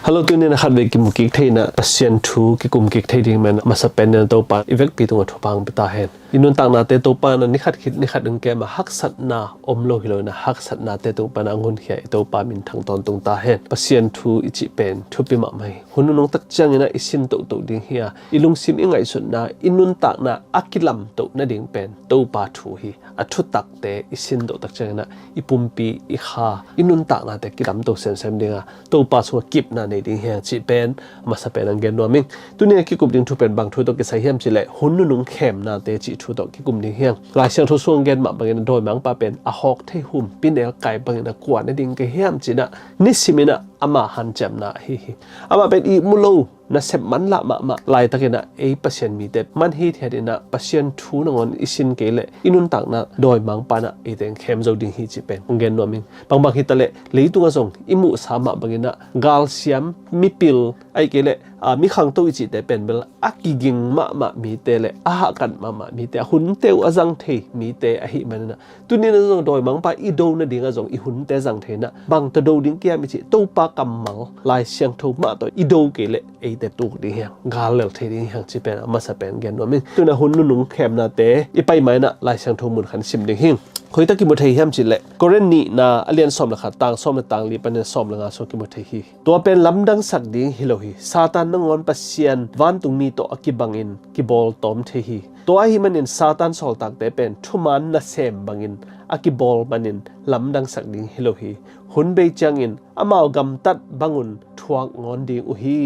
ฮัลโหลตัวนี้นะครับเวกิมกิกเทนะเซียนทูกิกุมกิกเทดิ่งมันมาสเปนเนตัวปานอีเวกปีตรงกับทุบางปิตาเห็นอินุนต่างนาเตตัวปานนิขัดคิดนิขัดดึงแกมาฮักสัตนาอมโลหิโลนะฮักสัตนาเตตัวปานอังุนเขียตัวปามินทางตอนตรงตาเห็นเซียนทูอิจิเป็นทุบิมาไม่หุ่นน้องตักจังนะอิสินตัวดิ่งเฮียอิลุงซิมอิงไงสุดนะอินุนต่างนาอักิลัมตัวนั่นดิ่งเป็นตัวปาทูฮีอัทุตักเตอิสินตัวตักจังนะอิปุ่มปีอิขาอินุนต่างนาเตกิลัมตัวเซนเซมดิ่งตัวปาสัวกิบนาในดิ่งเฮียจิเป็นมาสเปนอังเกนนัวมิงตัวนี้กิกุมดิ่งทุเป็นบางทุตัวกิใส่เฮียมจิเล่หุ่นน้องเข้มนาเตจิทุตัวกิกุมดิ่งเฮียหลายเชียงทุส่วงเกนมาบางโดยมังปาเป็นอหอกเทหุมปินเอลไก่บางนะกว่าในดิ่งเฮียมจินะนิสิมินะอามาหันจำนะฮิอามาเป็นอีมุโลนะเสพมันละมาลายตะเกนะเอปัศยันมีเด็มันฮีเทียดินะปัศยันทูนงอนอิสินเกเลอินุนตักนะโดยมังปานะเอเดงเข้มโจดิ่งฮีจิเป็นองเกนนัวมิงบางฮิตะเลเลยตัวส่งอิมุสามะบางนะกาลเซียมมิปิลไอเกเลมีขังตัวอิจิเตเป็นเบลอักกิกิงมามีเตเลอาหกันมามีเตหุ่นเตวอจังเทมีเตอหิมันนะตัวนี้นะส่งโดยมังปาอีโดนะดิ่งส่งอีหุ่นเตจังเทนะบางตะโดดิ่งเกียมิจิตัวปากำมังลายเสียงทูมาตัวอีโดเกเลเอเตตุกดิ่งเฮียกาเลลเทดิ่งเฮียจิเป็นมาสเปนเกนว่ามิตัวนะหุ่นนุ่งเข้มนาเตอีไปไหมนะลายเสียงทูมุนขันซิมดิ่งเฮียคุยตะกิมุทเฮียมจิเล่กรณีนะอเลียนสอมละขัดต่างสอมละต่างลีปันสอมละงาสกิมุทฮีตัวเป็นลำดังสักดิ่งฮิโลฮีซาตานนงอนปัสเซียนวันตุงมีตัวอกิบังอินกิบอลตอมเทฮีตัวฮิมันอินซาตานสอลตักเตเป็นทุมันนะเซมบังอินอกิบอลมันอินลำดังสักดิ่งฮิโลฮีหุ่นเบจังอินอามาวกำตัดบังอุนทวงงอนดิ่งอุฮี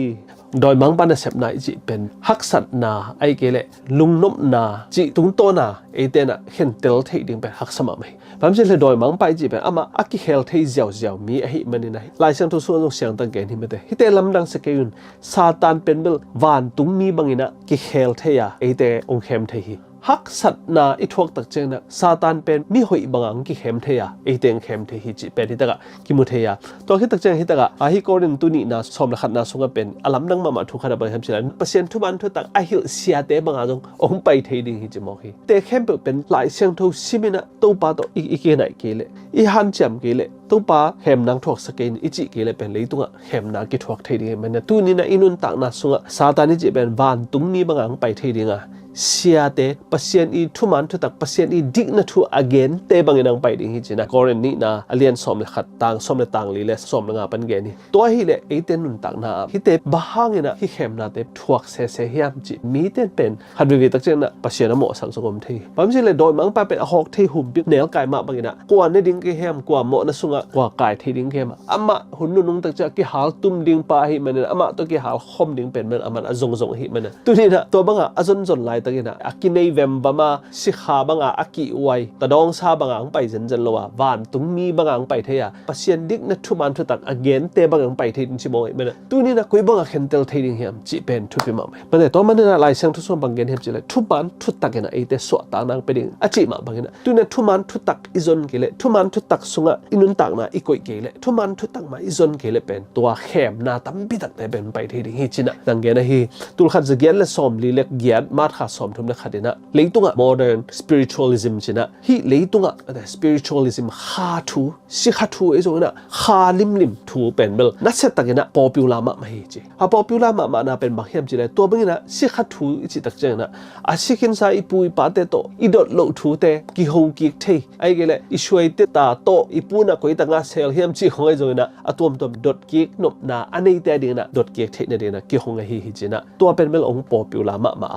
โดยมังปันเสพนาจิเป็นฮักสัตนาไอเกเลลุงนบนาจิตุงโตนาเอเตนะเห็นเตลเทดิ่งเป็นฮักสมาไม่บางทีเลยโดยมังไปจิเป็นอามาอักกิเฮลเทเจียวมีไอหิมันนี่นะหลายเสียงทุกส่วนต้องเสียงตั้งแกนที่ไม่ได้ฮิเตลำดังสเกยุนซาตานเป็นเบลวานตุงมีบางอินะกิเฮลเทียเอเตองเข้มเทีฮักสัตนาอิทวกตักเจนะซาตานเป็นมีหอยบางอังกิเข้มเทียเอเตงเข้มเทีจิเป็นที่ตะกะกิมุเทียตัวที่ตักเจที่ตะกะอาฮิโกรินตุนีนาสมละขัดนาสงเป็นอลัมดังมาทุกขณะบางคำเชื่อเปอร์เซ็นต์ทุบันทุตักอาฮิลเสียเตบางอาจงองไปเทดิ่งฮิจิมอฮีเตเข้มเป็นหลายเสียงทุซิมินะตัวปาตัวอีเกไหนเกเลอีฮันจำเกเลตัวปาเข้มนางทวกสเกนอิจิเกเลเป็นเลยตัวเข้มนางกิทวกเทดิ่งมันตัวนี้นะอินุนตักนาสงซาตานิจิเป็นวานตุงมีบางอังไปเทดิ่งเสียเตปัศยันอีทุมันทุตักปัศยันอีดิกนัทูอเกนเตบังนังไปดิ่งฮิจินะกรณีนะอเลียนสอมเลขัดต่างสอมเลต่างลีเลสอมเลงาปันเกนี่ตัวฮิเลเอเตนุนตักนาฮิเตบะฮังนะฮิเข้มนาเตทวกเซเฮียมจิมีเตนเป็นฮัดวิตักเจนะปัศยันโมสังสกมทีบางทีเลยโดยมังไปเป็นหอกที่หุบบิเนลกายมาบางนะกว่าในดิ่งเกเฮียมกว่าโมนะสุงะกว่าไก่ที่ดิ่งเฮียมอามาหุ่นนุ่งตักจะกิหาลตุมดิ่งปาฮิมันอามาตัวกิหาลคมดิ่งเป็นมันอามันอจงฮิมันตัวนี้นะตัวบังอะอจนไลตักนะอากินในเวมบามาสิขาบังอากิไวตะดองซาบังอังไปจันโลวาวานตุงมีบังอังไปเทียปัศยันดิกนัทุมันทุตักอเกนเตบังอังไปเทียนชิโมยมันตัวนี้นะคุยบังอังเห็นเตลเทียนเฮียมจีเป็นทุบิมาไม่มันแต่ตัวมันนะลายเสียงทุส่วนบังเกนเฮียมจีเลยทุมันทุตักนะไอเตสวดตางนางไปดิ่งอจิมาบังนะตัวนี้ทุมันทุตักอิจนเกเลทุมันทุตักสุงะอินุนตักนะอีกอยเกเลทุมันทุตักมาอิจนเกเลเป็นตัวเข้มนาตั้มปิตักแต่เป็นไปเทียนฮิจินะดังเกนะฮีตุลขัดจะเกียนและสอมลีเล็กเกียนมาดขาสอมทุมเล็กขัดนะเลยตุงะ modern spiritualism จินะฮีเลยตุงะแต่ spiritualism ขาทูสิขาทูไอ้ส่วนน่ะขาลิมทูเป็นเบลนัดเสร็จตักนะ popular มาฮีจีpopular มานะเป็นบางเฮียมจีเลยตัวบางนะสิขาทูจิตักเจนะอาศิกินซาอีปุยปาเตโตอีดอดโลทูเตกิโฮกิเทไอ้เกลอีช่วยเตตาโตอีปูนะคุยตังอาเซลเฮียมจีของไอ้ส่วนน่ะอะตัวดอดกิกนบนาอันนี้แต่ดิ่งนะดอดกิกเทเนี่ยดิ่งนะกิโฮงฮีจีนะตัวเป็นเบลอง popular มา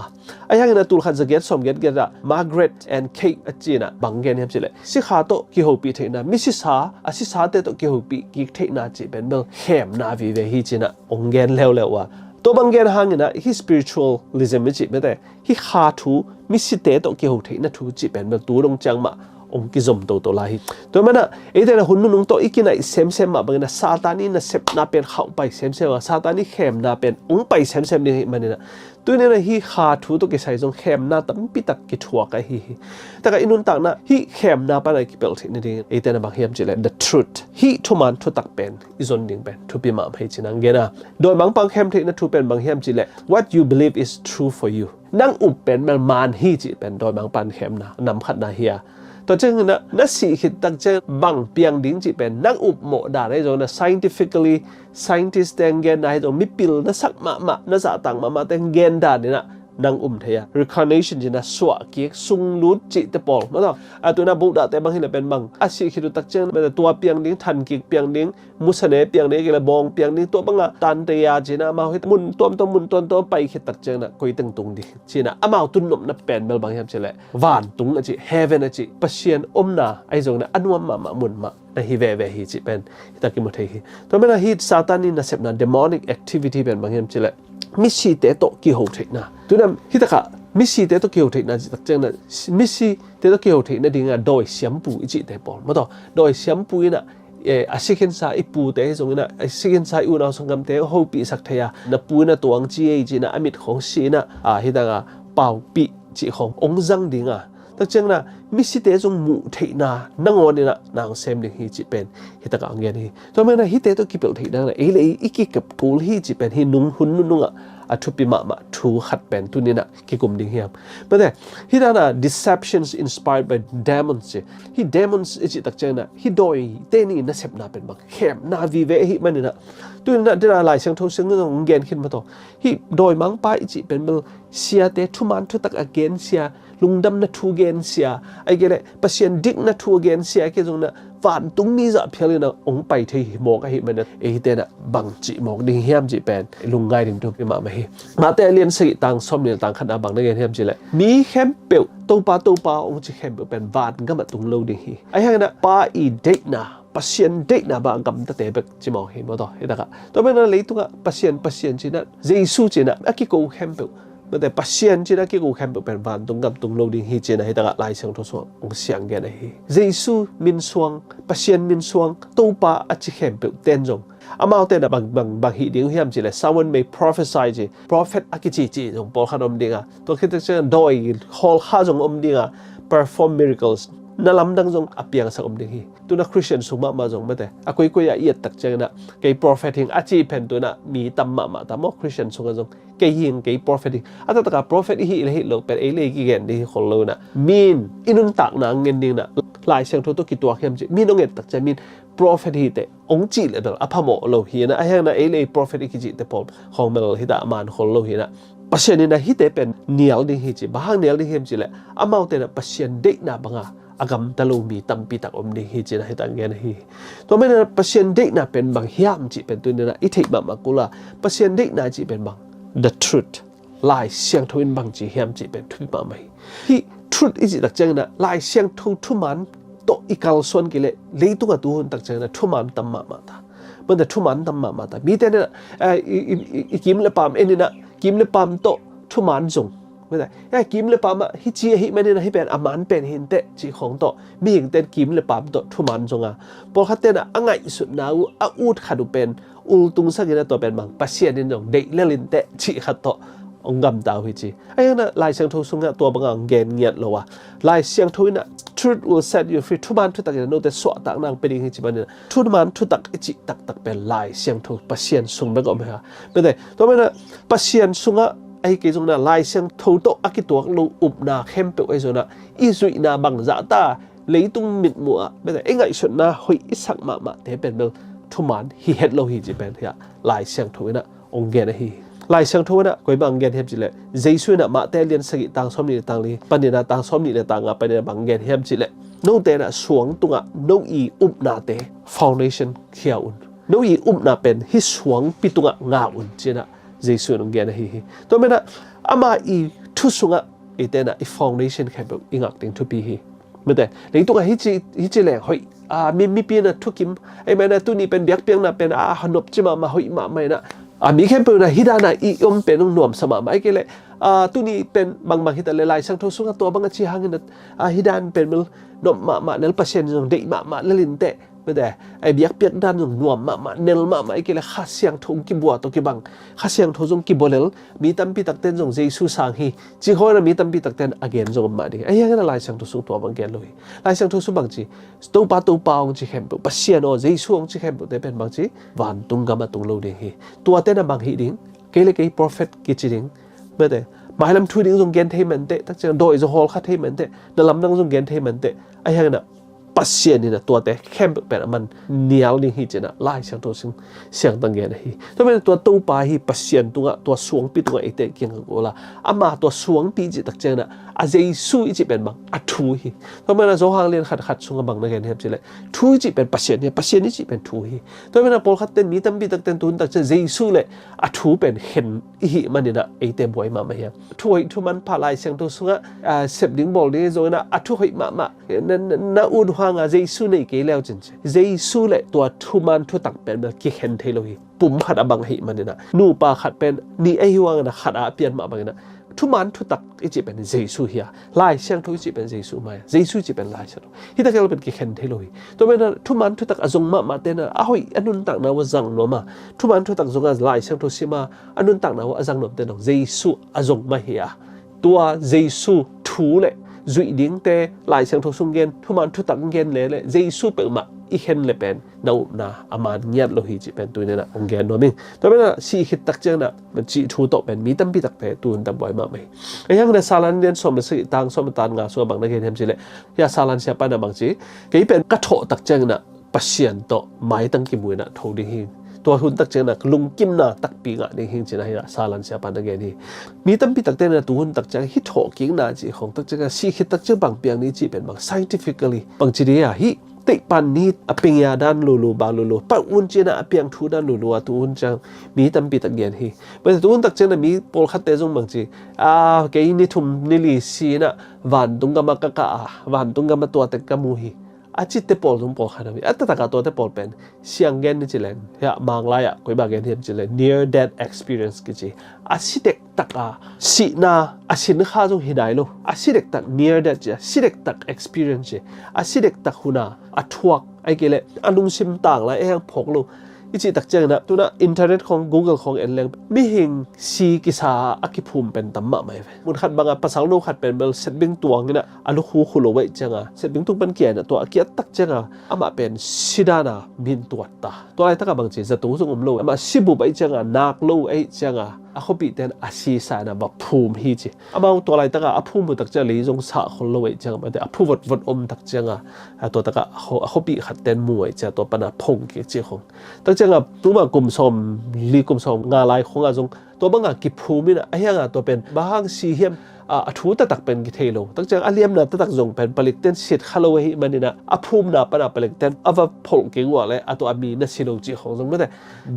ไอ้ยังนะตุลขันจะเก็ตสมเก็ตละMargaret and Kate อจีนะบางเกนเฮียมจิเลยสิขาโตกิโฮปีเทนะมิสิสาอาศิสาเตโตกิโฮปีกิเทนะจีเป็นเบลเข้มนาวิเวฮีจีนะองเกนแล้วว่าตัวบางเกนหางนะฮิ spiritualism จิไม่ได้ฮิขาทูมิสิเตโตกิโฮเทนะทูจีเป็นเบลตูรงจังมาองกิจมตัวลาฮิตัวมันนะไอ้แต่ละหุ่นนุ่งโตอีกินไอเซมมาบางนะซาตานีนะเซปนาเป็นเข้าไปเซมว่าซาตานีเข้มนาเป็นองไปเซมนี่มันนะตัวนี้นะฮิขาทูตัวกิใส่จงเข้มนาตั้มปิตักกิทัวกฮิแต่ก็อินุนตักนะฮิเข้มนาปานไอกิเปลที่นี่ไอ้แต่ละบางเฮียมจิเล the truth ฮิทุมันทุตักเป็นอิจนดิ่งเป็นทุบิมาให้จินังเกนะโดยบางปังเข้มที่นั่นทุเป็นบางเฮียมจิเล what you believe is true for you นั่งอุบเป็นมันมานฮิจิเป็นโดยบางปันเข้มนะนำขัดนาเฮียต ตัวเจ้านะสิคิดตั้งเจ้าบังเปียงดิ้งจีเป็นนักอุปโมดาได้จงนะ scientifically scientist แต่งเกณฑ์ได้จงมิปิลนะสักมานะสะต่างมาแต่งเกณฑ์ได้เนี่ยนะนางเทีย reincarnation จีนะสวะเกียสุงลุดจิตปอลมาต่อตัวน่ะบุดาแต่บางทีเนี่ยเป็นบางอาศิคิดตั้งเจ้าเป็นตัวเปียงดิ้งทันกิกเปียงดิ้งมุสเนเปียงดิ้งกิเลบองเปียงดิ้งตัวบางอ่ะตันเตียจีนะมาให้มุนตัวไปคิดตั้งเจ้านะคุยตั้งตรงดีจีนะอามาตุนนมนะเป็นเบลบางอย่างเฉลยวานตุงอจิ heaven อจิปัศยันอมนาไอจงนะอันวมมามุนมานะฮิเวฮิจิเป็นตะกิมุเทฮิตัวมันฮิซาตานินะเสพนะ demonic activity เป็นบางอย่างเฉลมิสิเตโตกิโหเทนะตัวนั้นฮิตะกะมิสิเตโตกิโหเทนะจิตักเจงนะมิสิเตโตกิโหเทนะดิ่งอ่ะโดยเสียมปูอิจิเตปอลมาต่อโดยเสียมปูนะอาศิกินสายปูเตะจงนะอาศิกินสายอุณาสงครามเตะโฮปีสักเทียนะปูนะตัวอังจีจีนะอมิตของชีนะฮิตะกะเป่าปีจีขององค์จังดิ่งอ่ะตักเจงนะมิสิเตจงมูเทนะนั่งวันนี้นะนางเซมดิ่งฮิจิเป็นฮิตะกะอังเกนฮิตัวมันนะฮิเตโตกิเปลเทนะเอเลอีกิกับกูลฮิจิเป็นฮินุงหุนนุงอ่ะทุบปีมาทูขัดเป็นตัวนี้นะกิกุมดิ่งเฮียมแต่ฮิตานะ deceptions inspired by demons ฮิ demons จิตักเจนะฮิโดยเตนี่นะเสพนาเป็นบางเข้มนาวิเวฮิมันนี่นะตัวนี้นะเดี๋ยวหลายเสียงทงซึ่งงเกนขึ้นมาต่อฮิโดยมังป้าจิเป็นเมื่อเสียเตทุมันทุตักเกนเสียลุงดำนะทูเกนเสียไอ้เกลปัศยันดิกนะทูเกนเสียแค่ตรงนั้นฝันตุ้งมีจะเพียงนะองไปที่หมอกไอ้มันนะไอ้เตนะบังจิหมอกดิ่งเฮียมจิเป็นลุงไงดิ่งตัวไปมาฮิมาแต่เรียนสิต่างสมเรียนต่างขนาดบางนักเรียนเฮียมจิเลยมีเข้มเปียวตัวปาองจิเข้มเปียวเป็นวานก็มาตุงโลดิ่งฮิไอ้ห่างนะป้าอีเด็กนะปัศยันเด็กนะบางกำตั้งแต่เบกจิมองฮิมาต่อเห็นไหมครับตัวเป็นอะไรตัวก็ปัศยันจินะเจสุจินะอากิโกเข้มเปียวแต่ปัศยันจีน่าที่กูแคมป์เป็นวันตรงกับตรงโลดิ้งฮีจีน่าให้ตลาดลายเสียงทศวรรษองเสียงแกนะฮีเจสุมินสวงปัศยันมินสวงตัวป้าอาจิแคมป์เต้นจงอามาเอาเต้นบางฮีดิ้งเฮียมจีเลย someone may prophesy จี prophet อากิจีจงบอกขนมดิ้งอ่ะตัวคิดจะโดย hall ข้าจงดิ้งอ่ะ perform miraclesนั่นลำดังจงอภิยังสักดิ้งฮีตัวนักคริสเตียนสุมาจงไม่แต่อากุยเอียดตักเจนะไก่ prophet หิงอาจีเพนตัวน่ะมีตั้มมาแต่มอคริสเตียนสุงจงไก่หิงไก่ prophet อาจจะตะกับ prophet ฮิเลยฮิโลเป็นเอเลยกี่เกนดีคนโลน่ะมีนอินุนตักนางเงินดิ้งน่ะหลายเสียงทุกกี่ตัวเข้มจีมีน้องเอ็ดตักจะมีน prophet ฮิเตองจีเลยแบบอภโมโลฮีนะไอ้ยังน่ะเอเลย prophet ฮิจิเตปอลของเมลฮิตามันคนโลฮีนะปัศยันนี่นะฮิเตเป็นเนียลดิ้งฮิจิบ้างเนียลดิ้งฮิมจิเลยอามาเอาแต่น่ะปัศยันเด็กน่ะบังอ่ะอากำตะลุมีตั้มปีตักอมดีฮีจีนะให้ตังเกนฮีตัวไม่นะปัศยันเด็กน่ะเป็นบางเฮียมจีเป็นตัวนี้นะอิทิมากุลาปัศยันเด็กน่ะจีเป็นบาง the truth ลายเสียงทวินบางจีเฮียมจีเป็นทุบมาไหมฮี truth อีจีตักเจงนะลายเสียงทุมันโตอีกาลส่วนกิเลเลยตัวตัวตักเจงนะทุมันตั้มมาตามันแต่ทุมันตั้มมาตามีแต่เนี่ยกิมเลปามเอ็นนี่นะกิมเลปามโตทุมันจงไม่ได้ไอ้กิมเลปามฮิจีฮิไม่ได้นะให้เป็นอามันเป็นหินเตจีของโตมีอย่างเต้นกิมเลปามโตทุมันจงอ่ะพอขัดเต้นอ่ะง่ายสุดนะอูดขัดเป็นอุลตุงสักอย่างตัวเป็นบางปัศยันนี่จงเด็กเล่นเตจีขัดโตองกำดาวฮิจีไอ้ยังน่ะลายเสียงทูสุงอ่ะตัวบางเกณฑ์เงียบเลยวะลายเสียงทูน่ะ truth will set you free ทุมันทุตักอย่างโน้ตแต่สวดตักนางเป็นยังไงจีบันเนี่ยทุมันทุตักจิตักเป็นลายเสียงทูปัศยันสุงไม่ก็ไม่ฮะไม่ได้ตัวมันน่ะปัศยันสุงอ่ะไอ้กิจงน่ะลายเสียงทูโตอากิตัวลูอุบนาเข้มเปไอ้ส่วนน่ะอีสุยนาบังจะตาเลยตุ้งมิดมัวไม่ได้ไอ้ไงส่วนน่ะหอยอิสักมาเทเป็นเรื่องทุมันฮิเฮดโลฮิจีเป็นเฮียลายเสียงทูน่ะองเกนฮีลายเสียงทูน่ะก็บางเกนเฮียจิเลยเจสุน่ะมาเตเลียนสกิต่างสมนี่ต่างลีปันเนี่ยต่างสมนี่ต่างอ่ะไปเนี่ยบางเกนเฮียจิเลยโน้ตเตน่ะสวงตุงอ่ะโนอีอุบนาเต foundation เขียวอุ่นโนอีอุบนาเป็นฮิสวงปิตุงอ่ะงาอุ่นจีน่ะเจสุนองเกนฮีตัวมันน่ะอามาอีทุสุงอ่ะอีเตน่ะอี foundation แค่แบบอิงักติงทุปีฮีไม่ได้เลยตุงอ่ะฮิจิเลยหอยมีปีน่ะทุกิมไอ้แม่น่ะตุนี่เป็นเบียกเปียงน่ะเป็นหนบจิมาหอยมาไม่น่ะมีแค่เป็นฮิดานะอีอมเป็นหน่วมสมาไม่กี่เลยตัวนี้เป็นบางฮิดาเลยลายช่างทุสุงตัวบางชีหางเงินฮิดานเป็นมันหน่วมมาเนลเปอร์เซ็นต์ของเด็กมาเลินเตะไม่ได้ไอ้เบียกเปียกด้านของหน่วมมาเนลไอ้กี่เลยข้าเสียงทุงกิบัวตัวกิบังข้าเสียงทุงกิบัวเลลมีตั้มปีตักเต้นของเจสุสังฮีจีโฮนะมีตั้มปีตักเต้นอเกนจงมาดิไอ้ยังนั้นลายช่างทุสุงตัวบางแกนเลยลายช่างทุสุบางจีตัวปาองจีเข้มปัศยันเจสุองจีเข้มแต่เป็นบางจีวันตุงกามาตุงโลดิฮีตัวเต้นบางฮีดิ้งเกลี่ย prophet กิจดิ้งไม่ได้ mai lam thu ding zong gen thei man te tak chang doi zo hol kha thei man te na lam nang zong gen thei man te ai hang na pasien ni na tua te khem pe man nial ni hi chena lai sang to siang tang gen hi to men tua to pa hi pasien tunga tua suang pi tunga ite kyang ko la ama tua suang pi ji tak chang na a jesu i ji pen bang a thu hi to men zo hang len khat sunga bang na gen hem chile thu ji pen pasien ni ji pen thu hi to men pol khat ten mi tam bi tak ten tun tak che jesu le a thu pen hen hi man ni na ite boy ma ma ya thu hi thu man pa lai siang to sunga sep ding bol ni zo na a thu hi ma na un hang a jesu nei ke leo chin jesu le tua thu man thu tak pen ki hen thei lo hi pum khat abang hi man ni na nu pa khat pen ni ai huang na khat a pian ma bang naทุมันทุตักอีจีเป็นเยซูเฮียลายเสียงทุอีจีเป็นเยซูมาเยซูจีเป็นลายเสียงที่ตะเกียบเป็นกี่เข็นเทโลยตัวเป็นทุมันทุตักอจงมาเต้นอ้าวอันนู้นตักนะว่าจังโนมาทุมันทุตักจงลายเสียงทุสิมาอันนู้นตักนะว่าจังโนเต้นเยซูอจงมาเฮียตัวเยซูทูเลยจุดดิ้งเตะลายเสียงทุสุงเงินทุมันทุตักเงินเลยเยซูเป็นมาอีเห็นเลยเป็นนานาอามันเงียบโลหิตเป็นตัวนี้นะองค์แกนโนมิงตัวเป็นสีขิดตักเจ้านะมันจีทูโตเป็นมีตั้มปีตักเพตัวนั้นตั้มบ่อยมากไหมไอ้ยังในซาลันเรียนสมสิตังสมตันงาส่วนบางนักเรียนเห็นสิเลยยาซาลันเสียปานบางจีก็เป็นกระโถตักเจ้านะปัสเซียนโตไม้ตั้งกิมวยนะทูดิหิงตัวหุ่นตักเจ้านะลุงกิมนะตักปีงะดิหิงจีนะฮิซาลันเสียปานนักเรียนนี่มีตั้มปีตักเต้นะตัวหุ่นตักเจ้าฮิโถกิงนาจีของตักเจ้าสีขิดตักเจ้าบางเปียงนี้จีเป็นบาง scientifically บางจีเดียฮิติปันนี้อเปียด้านลูบาลูปักอุ่นเจนะอเปียงทูด้านลูตัวอุ่นจังมีตั้มปีตักเกียนฮีเมื่อตัวอุ่นตักเจนะมีโพลคัตเตจงบางจีเกยนี่ทุ่มนิลิซีนะวันตุงกามกะวันตุงกามตัวเตกามูฮีอาจิตเตปอลตุงปอลขนาดนี้อัตตะกาตัวเตปอลเป็นเสียงเกนนี่จิเลนเฮียบางรายคุยบางเกนเฮียจิเลน near death experience กิจีอาศิเด็กตักสินาอาศินข้าจงหิดายโลอาศิเด็กตัก near death จีอาศิเด็กตัก experience จีอาศิเด็กตักหุนาอัทวกไอ้เกลอันนุ่งซิมต่างละไอ้ยังพกโลอีจีตักเจงนะตัวน่ะอินเทอร์เน็ตของ Google ของเอ็นเลงมีหิงซีกิซาอากิภูมิเป็นตัมมะไหมมุนขัดบางภาษาโลกขัดเป็นเบลเซตบิงตัวนี่นะอลูคูคุโลไว้จังเซตบิงตุงเป็นเกียร์ตัวอากิตักเจงอามาเป็นซิดานามินตัวตาตัวอะไรตั้งบางจีจะตัวส่งโลอามาซิบุไปจังนักโลไอ้จังเขาปีเต้นอาศีสายนะแบบภูมิฮีจีอามาตัวอะไรตั้งอาภูมิตักเจงเลยจงสาคนโลไว้จังแต่อาภูมิวัดอมตักเจงตัวตั้งเขาปีขัดเต้นมวยจะตัวปนาพงเกี่ยจีของตั้งเจงตัวมากลุ่มสมลีกลุ่มสมงาลายของอาจงตัวบางกิภูมินะไอ้ยังตัวเป็นบางสีเฮียมทูตตักเป็นกิเทโลตั้งใจอาเลียมนะตักจงเป็นผลิตเต้นเสียดคาโลเฮมันนี่นะอาภูมินะปนาผลิตเต้นอาว่าผลเก่งว่าเลยตัวอามีนะสิโลจีของจงไม่ได้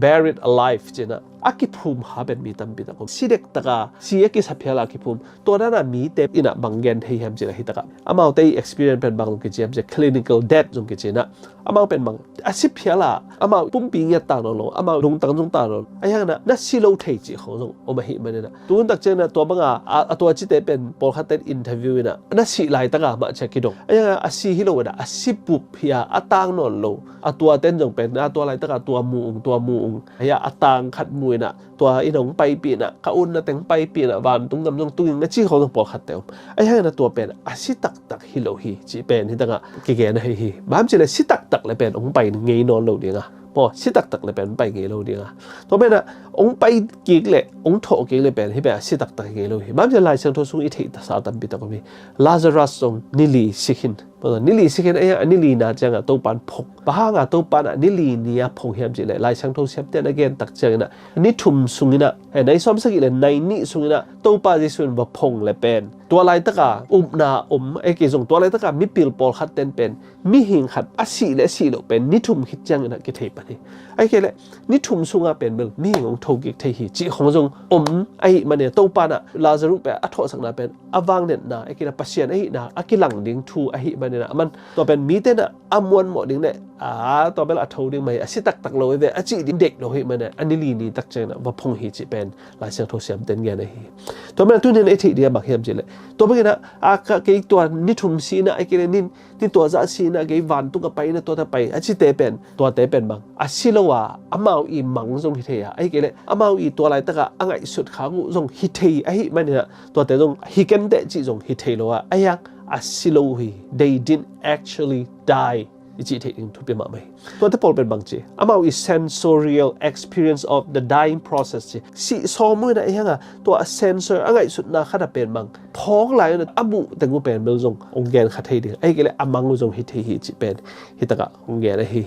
buried alive จีนะอากิภูมิหาเป็นมีตั้มปีตะกสิเด็กตะกาสีเอกิสัพยาลากิภูมิตัวนั้นมีเต็มอินะบางเกนเฮียมจีนะฮิตะกาอามาเอาได้ experience เป็นบางกิจยามจะ clinical death จงกิจนะอามาเป็นบางอาสิพยาลาอามาปุ่มปีเงียต่างโลอามาลงต่างจงต่างโลไอ้ยังนะนั่นสิโลเทจีของจงโอมาฮิมันนี่นะตัวนั้นตักเจนะตัวบางตัวจิตเตเป็นพอคัตเตอร์อินเทอร์วิวนะนั่นสิไล่ตะกามาเช็คกิดงไอ้ยังอาสิฮิโลนะอาสิปุพยาต่างโนโลตัวเต้นจงเป็นตัวไล่ตะกาตัวมูงไอ้ยังต่างขัดมวยนะตัวอินงไปปีน่ะกะอุ่นนะแต่งไปปีน่ะวันตุงดำจงตุงนะจี้เขาต้องปอกขัดเต็มไอ้ยังนะตัวเป็นอาสิตักฮิโลฮีจีเป็นที่ตั้งเก๋ๆนะฮีบ้ามจีเลยสิตักเลยเป็นองไปเงยนอนโลดีงะพอสิตักเลยเป็นไปเงยโลดีงะตัวเป็นองไปกิกเลยองโถกิกเลยเป็นที่เป็นสิตักเงยโลฮีบ้ามจีลายเชิงทศงอิทธิตสาวตันปีตะก็มีลาซารัสทรงนิลีสิกินนิลีสิกินไอ้ยังนิลีน่าจังตัวปันพกบ้างตัวปันนิลีเนี่ยพงเฮียมจีเลยลายเชิงทศเสียบเต้นเกนตักเจงนะนี่ทุ่มสุงินะในซ้อมสักอีเลยในนี่สุงินะตัวปันจะส่วนว่าพงเลยเป็นตัวลายตะกานาไอ้เกี่ยงตัวลายตะกามีปิลปอลขัดเต้นเป็นมีหิงขัดอาศีและสีโลเป็นนี่ทุ่มคิดจังนะกิเทปนี่ไอ้เกี่ยเลยนี่ทุ่มสุงาเป็นเมืองมีหิงของโทกิกเทหีจีของจงไอ้มันเนี่ยตัวปันลาซารุเป็นอัฐสังนาเป็นอวังเด่นนะไอ้เกี่ยปัสเซียนไอ้นะอากิหลังดิ้งทูไอ้มันเนี่ยมันตัวเป็นมีเต้นอมวนหมดดิ้งเนี่ยตัวเป็นอัฐดิ้งไม่อาศิตักโลยเวอาจิดิ้งเด็กโลหิมันเนี่ยอันนี้ลีนี่ตักเจงนะว่าพงหีจีเป็นลายเสียงโทเสียมเต้นเงี้ยนะฮีตัวเป็นตัวเนี่ยไอ้ที่เดียบักเฮียมจีเลยตัวเป็นนะเกี่ยตัวนิทุมสีนะไอ้เกี่ยนี่ตัวจะสีนะเกี่ยวันตุกไปนะตัวจะไปอาจิเตเป็นตัวเตเป็นบังอาศิโลวะอามาอีมังจงฮิเทียไอ้เกี่ยอามาอีตัวอะไรตะกะอ่างไอสุดขางูจงฮิเทียไอ้มันเนี่ยตัวเตจงฮิกันเตจิจงฮิเทียโลวะไอ้ยังอาศิโลฮี they didn't actually die ichi thing thu pe ma mai to te pol pen bang chi amao is sensorial experience of the dying process chi si so mu na hanga to a sensor angai sut na khada pen mang phok lai na amu tengu pen mel jong ong gen kha thei ding ai gele amang jong hi thei hi chi pen hi taka ong gen hi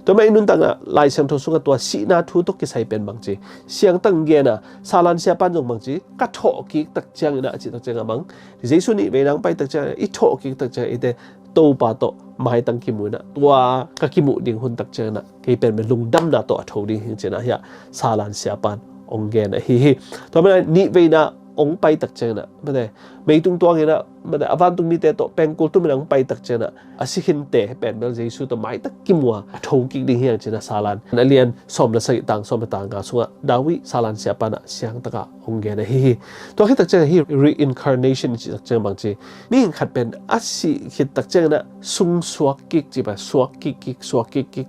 to mai nun tanga lai sang tho sunga to si na thu to ki sai pen bang chi siang tang ge na salan sia pan jong bang chi ka tho ki tak chang na chi tak chang amang jesu ni ve nang pai tak chang i tho ki tak chang ite to pa to mai tang ki mu na tua ka ki mu ding hun tak chang na ke pen me lung dam na to tho ding hin chena ya salan sia pan ong gen hi to mai ni ve na ong pai tak chang na made mei tung tuang ina made avan tung mi te to pengkul tu minang pai tak chang na asihin te pen bel jesu to mai tak ki muwa tho ki ding hiang chena salan alian som la sai tang som tang ga sunga dawi salan sia pana siang taka ong gen hi to khi tak chang hi reincarnation chi tak chang bang chi ni khat pen asi khit tak chang na sung suak kik chi ba suak kik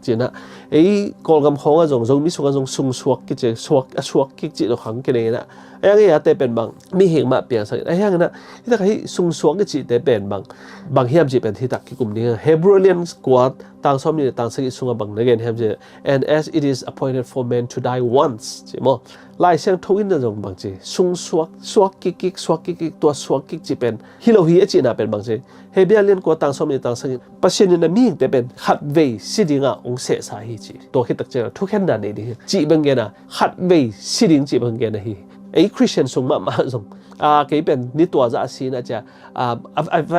chi na ei kol gam khong a jong mi sunga jong sung suak ki che suak kik chi lo khang ke ne na ayang ya te pen bang mi hing ma piang sang ayang na ita kai sung suak chi te pen bang hiam chi pen thi tak ki kum ni Hebrewian squad tang som ni tang sa sunga bang na gen hiam je and as it is appointed for men to die once chi mo lai sang thoin na jong bang chi sung suak kik to suak kik chi pen hilo hi chi na pen bang chi Hebrewian ko tang som ni tang sa pasien na mi te pen khat ve sidinga ong se sa hi chi to khi tak che thu khen na ni chi bang ge na khat ve siding chi bang ge na hi ai Christian sung ma jong cái bên nít tua ra xin à cha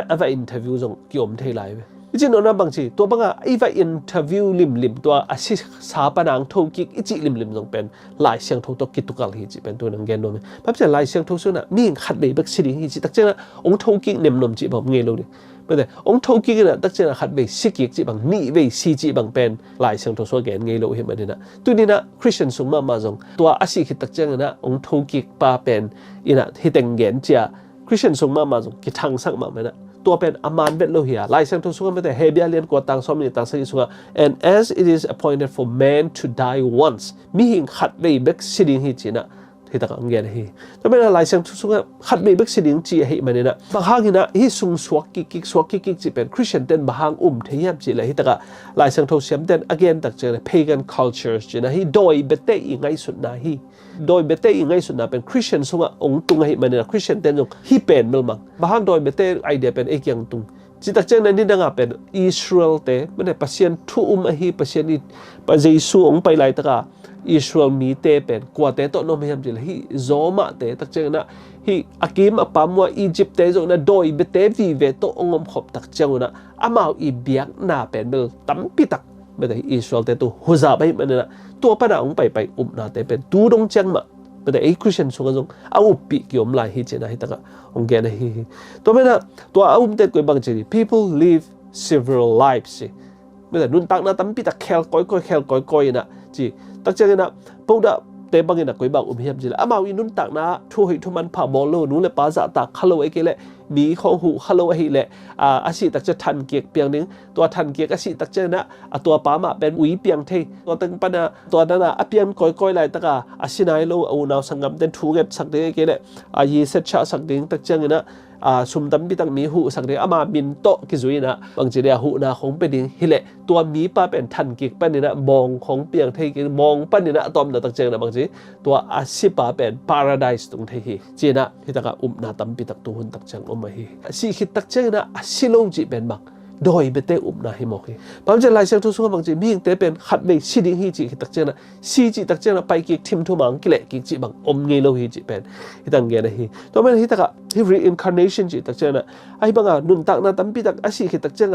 ava interview jong kiom thei lai ichi no na bang chi to banga ava interview lim tua asi sa panang tho ki ichi lim jong pen lai siang tho to kitukal hi chi pen to nang gen no me pap cha lai siang tho su na mi khat be bak si hi chi tak cha ong tho ki nem nom chi bom nge lo ni bây giờ ông thâu kia là tất nhiên là hạt về sĩ kiệt chỉ bằng nị về sĩ chỉ bằng pen lại sang thâu số ghen ngay lâu hiện bây giờ tuy nhiên là Christian sung mà dùng tua asi khi tất nhiên là ông thâu kiệt ba pen ina hi teng ghen chia Christian sung mà dùng cái thang sang mà nè tua pen aman vet lâu hiya lại sang thâu số bây giờ hebia liên qua tang som ni tang sang sunga and as it is appointed for man to die once mi hình hạt về bek sĩ hi chỉ na thì ta cũng nghe hi cho nên là lại sang thu khát bị bức sinh chỉ hệ mà nên là bằng hàng na hi sung suak kik chỉ bên Christian tên bằng hàng thấy em chỉ là hi ta lại sang thu xem tên again đặc trưng là pagan cultures chỉ là hi đôi bete ngay suốt na hi đôi bete ngay suốt na bên Christian sung ông tung hệ mà nên là Christian tên dùng hi pen mel mang bằng hàng đôi bete idea bên ek yang tung chỉ đặc trưng là ni đang bên Israel te bên pasien thu hi pasien ni pa Jesu ông bay lại ta Israel mi te pen kwa te to no me ham jil hi zoma te tak chang na hi akim apamwa Egypt te zo na doi bete vi ve to ongom khop tak chang na amao I biak na pen bel tam pi tak be Israel te to huza bai man na to pa na ong pai na te pen tu dong chang ma be ai Christian so jong au pi kiom lai hi chena hi taka ong gen hi to me na to te ko bang chiri people live several lives be nun tak na tam pi tak khel koi na chi tak chang na pauda te bang na koi bang hiam jila amao inun tak na thu hi thu man pha bol lo nu le pa za ta khalo e ke le mi khong hu khalo hi le asi tak cha than kiek piang ning to than kiek asi tak cha na to pa ma ben ui piang thei to tang pa na to na apian koi lai taka asinai lo au naw sangam ten thu gep sak de ke le yi set cha sak ding tak chang na sum dam bi tak mi hu sak de ama min to ki zui na bang chi dia hu na khong pe ding hi le to mi pa pen than kiek pa ni na bong khong piang thei ki bong pa ni na tom na tak chang na bang chi to asipa pen paradise tung thei hi chi na hi taka na tam pi tak tu hun tak chang ma hi si khit tak chang na asilong chi pen bang doi bete na hi mo hi pam je lai sang thu sunga bang chi mi te pen khat ve si ding hi chi tak chang na si chi tak chang na pai ki thim thu mang ki le ki chi bang nge lo hi chi pen hi tang ge na hi to men hi taka hi reincarnation chi tak chang na ai banga nun tak na tam pi tak asi khit tak chang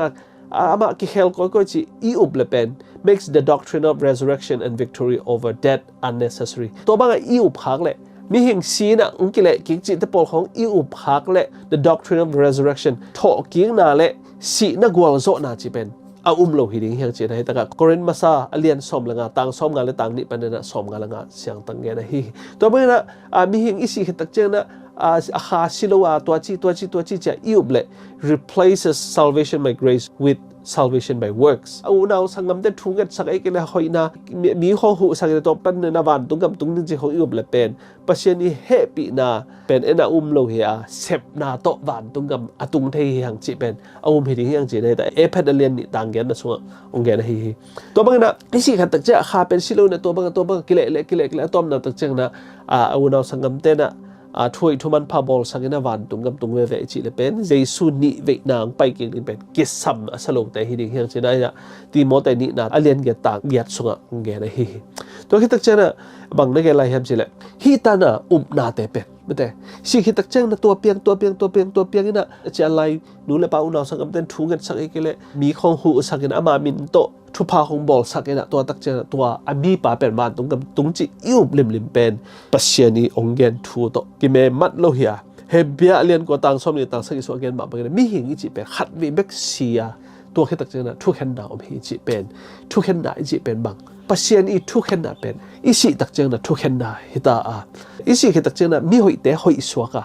ama ki hel koi chi I up le pen makes the doctrine of resurrection and victory over death unnecessary to banga I up khak le mi hing si na ung ki le ki chi te pol khong I up khak le the doctrine of resurrection tho king na le si na gwal zo na chi pen lo hi ding hiang chi na ta ka koren masa alian som langa tang som nga le tang ni panena som nga langa siang tang ge na hi to ba na mi hing isi hi tak chang na kha silowa to chi cha I up le replaces salvation by grace with salvation by works au naw sangam te thunget sakai ke la hoina mi ho hu sakai to pan na van tungam tung ning ji ho yub la pen pasien i happy na pen ena lo hi a sep na to van tungam atung thei hang chi pen hi ding hang chi ne ta e phat alien ni tang gen na sunga ong gen hi to bang na isi khat tak cha kha pen silo na to bang kile tom na tak chang na au naw sangam te na thui thuman phabol sangena van tungam tungwe ve chi le pen jesu ni ve nang pai king din pen kisam asalong te hi ding hiang china ya ti mo te ni na alien ge ta giat sunga nge na hi to khi tak chana bang na ge lai ham chi le hi ta na na te pen mate si khi tak chang na to piang ina cha lai nu le pa u naw sangam ten thunget sak e kele mi khong hu sakena ama min to thu pha khong bol sakena to tak chana to ami pa pen man tung chi yub lim pen pasiani ongen thu to ki me mat lo hia he bia alien ko tang som ni tang sagi so again ma ba mi hing chi pe khat vi bek sia to khi tak chana thu khen na hi chi pen thu khen na chi pen bang pasien i thu khen na pen i si tak chang na thu khen na hita i si khi tak chang na mi hoi te hoi suaka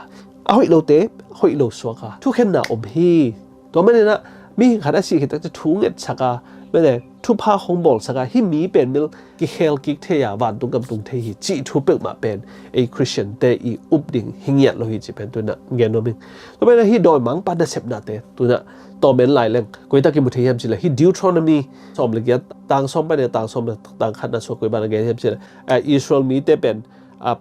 a hoi lo te hoi lo suaka thu khen na hi to mane na mi khada si khi tak thu nget saka mane thu pha hong bol saka hi mi pen mil ki hel ki theya van tungam tung the hi chi thu pe ma pen a christian te i upding hingyat lo hi chi pen tu na gen no mi to mane hi doi mang pa da sep na te tu na to men lai leng koi ta ki mu theyam chi la hi deuteronomy som le gyat tang som pa ne tang som tang khat na so koi ba ge hem chi israel mi te pen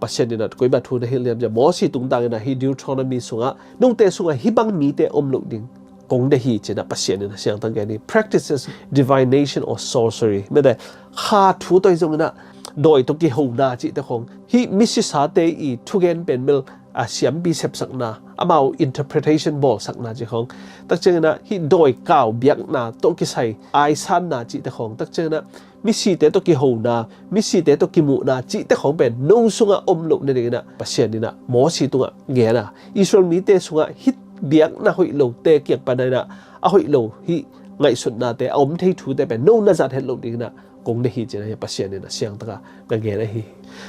pasien na koi ba thu na hi lem ja mo si tung tang na hi deuteronomy sunga nong te sunga hi bang mi te om lo ding kong de hi chena pasien na siang tang ge ni practices divination or sorcery me de kha thu toi jong na doi to ki ho na chi te khong hi misi sa te i thu gen pen mil siam bi sep sak na amao interpretation bol sak na chi khong tak cheng na hi doi kaw biak na to ki sai ai san na chi te khong tak cheng na mi si te to ki ho na mi si te to ki mu na chi te khong pen nong sunga om lo ne na pasien ni na mo si tunga nge na israel mi te sunga hit biak na hoi lo te kiak pa na a hoi lo hi ngai sut na te om thei thu te pen no na zat het lo ding na kong de hi chena ya pasien ni na siang taka na ge na hi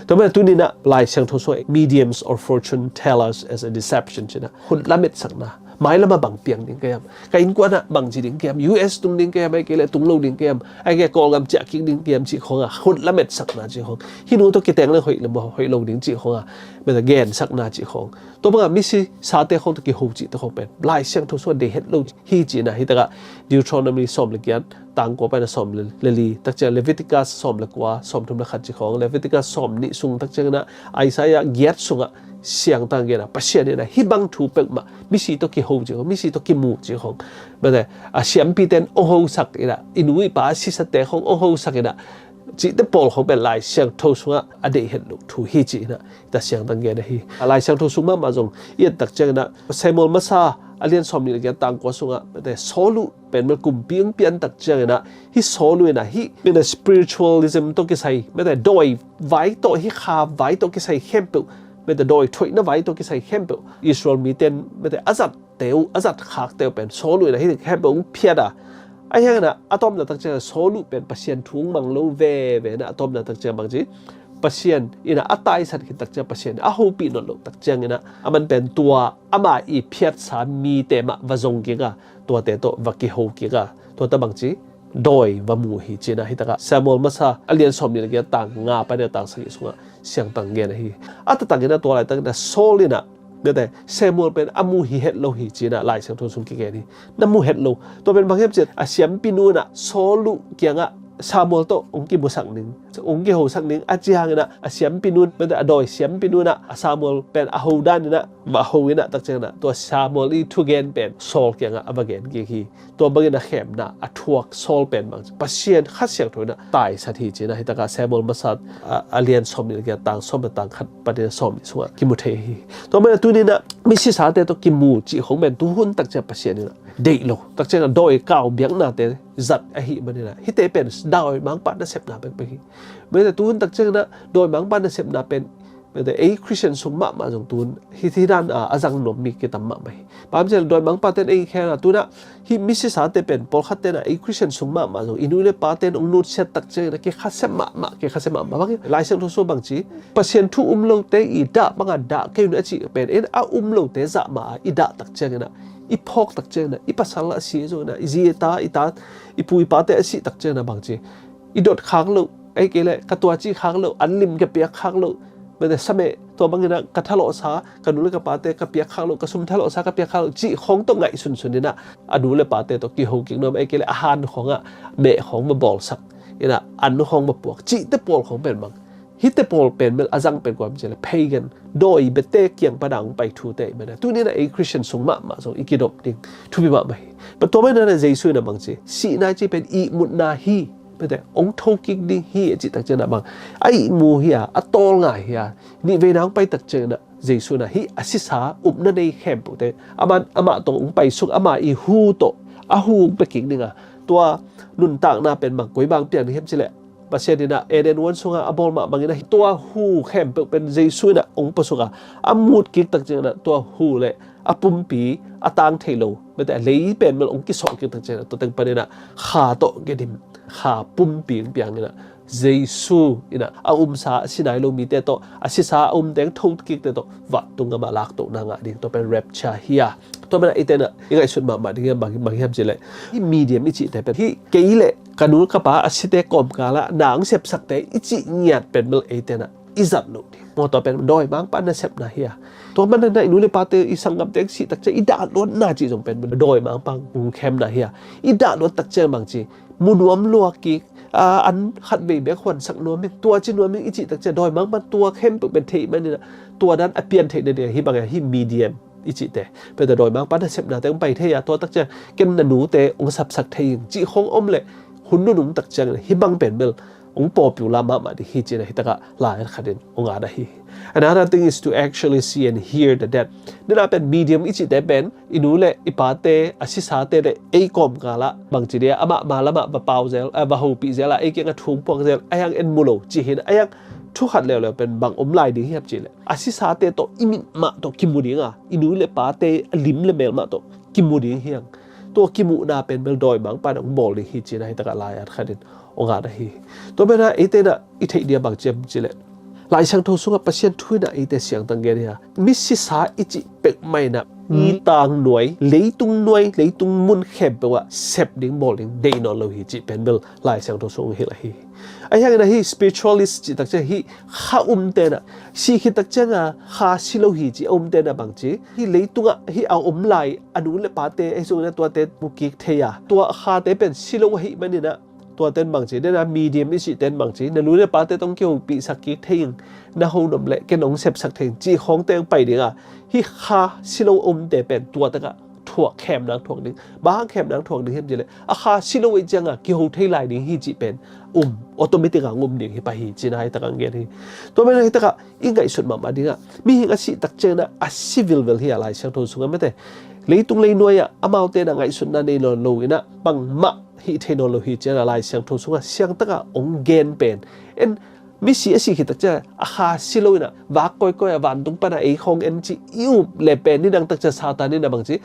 to me tu ni na lai siang tho so mediums or fortune tellers as a deception chena hun lamit sak na mai lama bang piang ding kayam ka in kwa na bang ji ding kayam us tung ding kayam ai kele tung lo ding kayam ai ke kol gam cha king ding kayam chi khonga hun lamet sak na chi khong hi nu to ke teng le hoi lo ding chi khonga me da gen sak na chi khong to bang mi si sa te khong to ki ho chi to khong pen lai siang tho so de het lo hi chi na hi ta deuteronomy som le kyan tang ko pa na som le li tak cha leviticus som le kwa som thum la khat chi khong leviticus som ni sung tak cha na isaiah giat sunga siang tang ge na pasien ni na hi bang thu pek ma mi si to ki ho ji mi si to ki mu ji khong ba de siam pi ten o ho sak ina inui pa si sa te khong o ho sak ina chỉ để bol không bên lại sang thâu xuống à để hiện được thu hi chỉ na ta sang tăng nghe này lại sang thâu xuống mà dùng yên đặc trưng na Samuel Masa alien som ni cái tăng quá xuống để solo bên mà cùng biến biến đặc trưng na hi solo na hi bên spiritualism to cái sai bên để đôi vái to hi kha vái to cái sai hempel bên để đôi thôi nó vái to cái sai hempel Israel mi tên bên để azat khác teo bên solo na hi hempel phiệt à ai hang na atom na tak cha solu pen pasien thung mang lo ve na atom na tak cha bang ji pasien ina atai sat ki tak cha pasien a ho pi no lo tak chang ina aman pen tua ama i phiat sa mi te ma wazong ki ga tua te to wa ki ho ki ga to ta bang ji doi wa mu hi china hi taka Samuel Masa alien som ni ga tang nga pa ne tang sa ki sunga siang tang ge na hi ata tang ina to lai tak na solina để Samuel bên amu hi het lo hi china lại sang thôn sung ki ni namu het lo to bên bang hep chet siam pinu na solu kyanga Samuel to ongki bu sak ning ongki ho sak ning achiang na siam pinun bên adoi siam pinun na Samuel bên ahodan na ma ho ina tak chang na to Samuel i thugen pen sol kyanga avagen ki hi to bagin na khem na athuak sol pen bang pasien khat siang thoi na tai sa thi china hi taka Samuel Masat alien som ni ga tang som tang khat pa de som ni sunga ki mu the hi to me tu ni na mi si sa te to ki mu chi khong ben tu hun tak cha pasien ni na dei lo tak chang doi kaw biang na te zat a hi mani na hi te pen doi mang pa na sep na pe hi me te tu hun tak chang na doi mang pa na sep na pen me te a Christian sum ma jong tun hi thi dan azang nom mi ki tam ma mai pam chel doi mang pa ten a khe na tu na hi mi si sa te pen pol khat te na a Christian sum ma jong inule pa ten ong nut set tak chang na ki kha sep ma ki kha sep ma ba ki lai sang tho so bang chi pasien thu lo te i da banga da ke na chi pen en a lo te za ma i da tak chang na i phok tak chen na i pasal si zo na ji ta ita i pui pa te si tak chen na bang chi i dot khang lo ai ke le ka tua chi khang lo an lim ke pia khang lo be de same to bang na ka thalo sa ka nu le ka pa te ka pia khang lo ka sum thalo sa ka pia khang chi khong to ngai sun sun ni na adu le pa te to ki ho ki no ai ke le a han khong a me khong ma bol sak ina an khong ma puak chi te pol khong ben bang hi te pol pen mel azang pen kwam chele pagan doi bete kyang padang pai thu te mena tu ni na a Christian sung ma so ikidop ding thu bi ma mai but to na jesu na bang chi si na chi pen I mut na hi bete ong tho ki ding hi chi tak chena bang ai mu hi a tol ngai hi ni ve nang pai tak chena jesu na hi asisa na nei khem pu te ama to ong pai suk ama I hu to a hu pe king ninga tua nun tak na pen bang koi bang pian ni hem chile pasedina eden won sunga abol ma bangina tua hu khem pen jesu na ong pasuka amut ki tak chena tua hu le apum pi atang thailo bete lei pen mel ong ki so ki tak chena to teng panina kha to gedim kha pum pi piang ina jesu ina sa sinai lo mi te to asisa teng thot ki te to wa tunga ma lak to na nga ding to pen rapture hia to bena itena ingai sut ma ding bang hem chile hi medium I chi te pen hi keile kanul ka pa asite kom kala nang sep sak te ichi nyat pen mel itena izat lo di mo to pen doi bang pan na sep na hia to man na inule pa te isangam te si tak che ida lo na chi jong pen doi bang pang khem na hia ida lo tak che bang chi munuam lo ki an khat ve be khon sak no mi tua chi no mi ichi tak che doi mang ban tua khem pen thei man ni tua dan apian thei de hi bang hi medium ichi te pe da doi mang pan na sep na te pai thei ya to tak che ken na nu te ong sap sak thei chi khong om le hun nu num tak chang hi bang pen bel ong popular ma di hi chena hi taka la khaden ong ada hi another thing is to actually see and hear that nila pen medium ichi te pen inule ipate asisa te de e kom kala bang chi dia ama malama ba pau zel ba ho pi zela e ke nga thung pong zel ayang en mulo chi hin ayang thu khat le pen bang om lai ding hiap chi le asisa te to imin ma to kimudi nga inule pa te lim le mel ma to kimudi hiang to kimu na pen bel doi bang pa ong bol hi chi na hi taka la khaden ong ada hi to bena itena I thei dia bang chem chile lai sang tho sunga pasien thuina ite siang tang ge ya missi sa ichi pek mai na I tang noi leitung mun khem wa sep ding bowling dei no lo hi chi pen bel lai sang tho sung hi la hi ayang na hi spiritualist chi tak che hi kha te na si khi tak che nga kha silo hi chi te na bang chi hi leitunga hi a lai anu le pa te e so na to te bukik theya to kha te pen silo hi mani na tua ten bang chi na medium I chi ten bang chi na lu le pa te tong kyo pi sak ki thein na ho nom le ken ong sep sak thein chi khong teng pai dinga hi kha silo te pen tua ta ka thuak khem nang thuak ding ba khem nang thuak ding hem jile a kha silo I changa ki ho thei lai ding hi chi pen automatic ang ding hi pa hi chi na hi ta kang ge hi to me hi ta ka ingai sut ma dinga mi hi si tak chena a civil wel hi alai sang tho sunga mate leitung lei noya amau te na ngai sut na nei lo ina bang ma hi technology chena lai siang tho sunga siang taka ong gen pen en mi si ki tak cha a kha siloina wa koi van tung pana e khong en chi yu le pen ni dang tak cha sa ta ni na bang chi